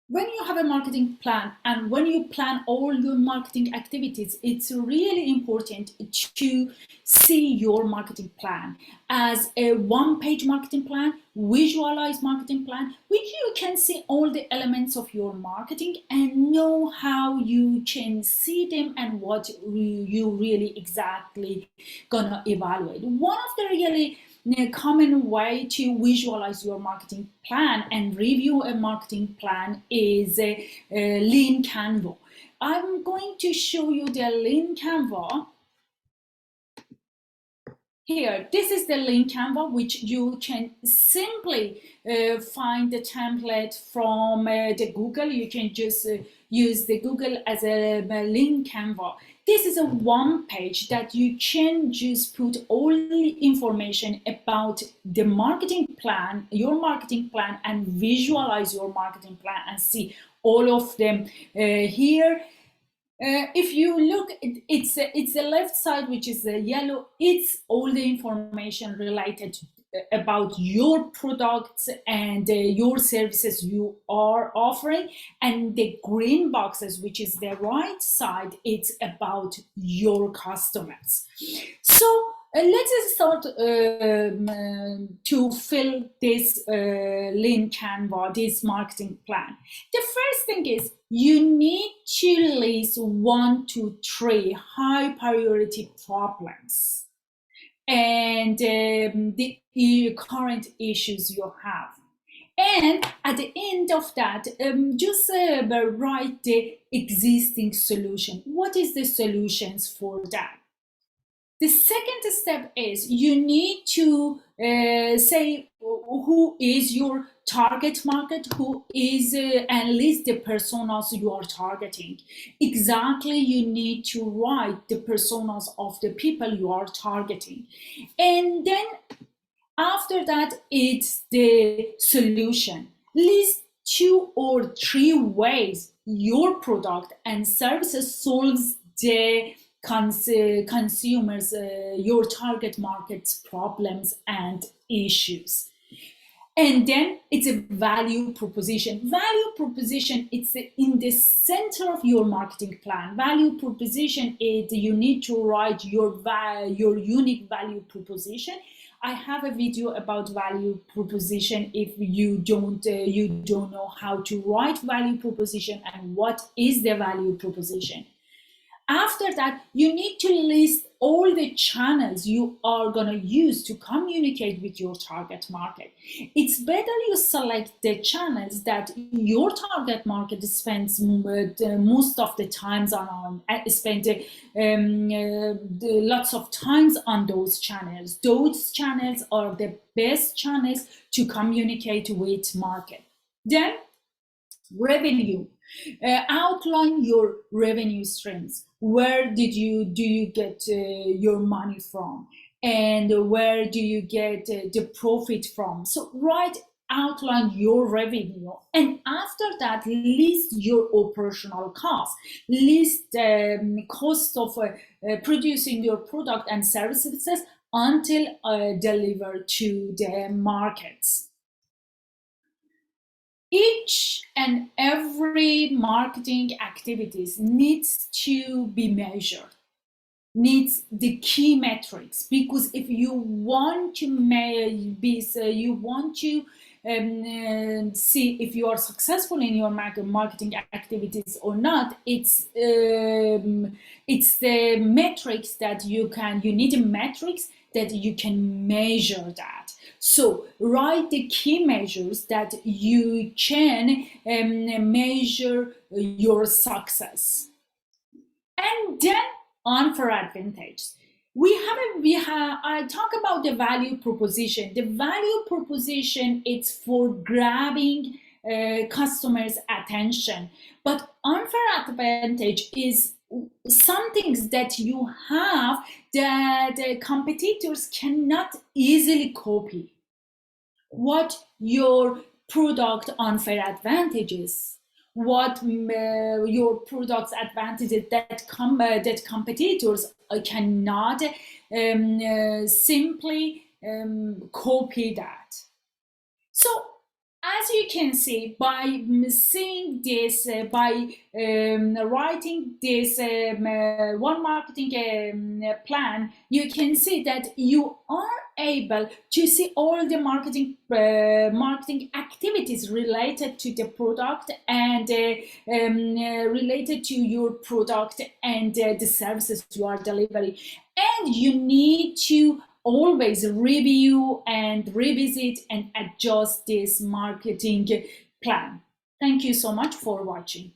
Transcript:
when you have a marketing plan and when you plan all your marketing activities, it's really important to see your marketing plan as a one-page marketing plan, visualize marketing plan, which you can see all the elements of your marketing and know how you can see them and what you really exactly gonna evaluate. One of the really common way to visualize your marketing plan and review a marketing plan is a lean canvas. I'm going to show you the lean canvas here. This is the lean canvas, which you can simply find the template from the Google. You can just use the Google as a lean canvas. This is a one page that you can just put all the information about the marketing plan, your marketing plan, and visualize your marketing plan and see all of them here. If you look, it's the left side, which is the yellow. It's all the information related about your products and your services you are offering, and the green boxes, which is the right side, it's about your customers. So let's start to fill this lean canvas, this marketing plan. The first thing is you need to list 1 to 3 high priority problems and the current issues you have. And at the end of that, just write the existing solution. What is the solutions for that? The second step is you need to say who is your target market, who is and list the personas you are targeting. Exactly, you need to write the personas of the people you are targeting. And then after that, it's the solution. List 2 or 3 ways your product and services solves the consumers, your target market's problems and issues. And then it's a value proposition. Value proposition, it's in the center of your marketing plan. Value proposition is you need to write your unique value proposition. I have a video about value proposition if you don't know how to write value proposition and what is the value proposition. After that, you need to list all the channels you are going to use to communicate with your target market. It's better you select the channels that your target market spends most of the times on, spend lots of times on those channels. Those channels are the best channels to communicate with market. Then, revenue. Outline your revenue streams. Where do you get your money from, and where do you get the profit from? So outline your revenue, and after that list your operational costs. List the cost of producing your product and services until delivered to the markets. Each and every marketing activities needs to be measured, needs the key metrics, because if you want to see if you are successful in your marketing activities or not, it's the metrics that you need metrics that you can measure that. So write the key measures that you can measure your success. And then unfair advantage. I talk about the value proposition. The value proposition, it's for grabbing customers' attention. But unfair advantage is some things that you have that competitors cannot easily copy. What your product unfair advantages, what your product's advantages that competitors cannot simply copy that. So as you can see, by seeing this, by writing this one marketing plan, you can see that you are able to see all the marketing activities related to the product and related to your product and the services you are delivering. And you need to always review and revisit and adjust this marketing plan. Thank you so much for watching.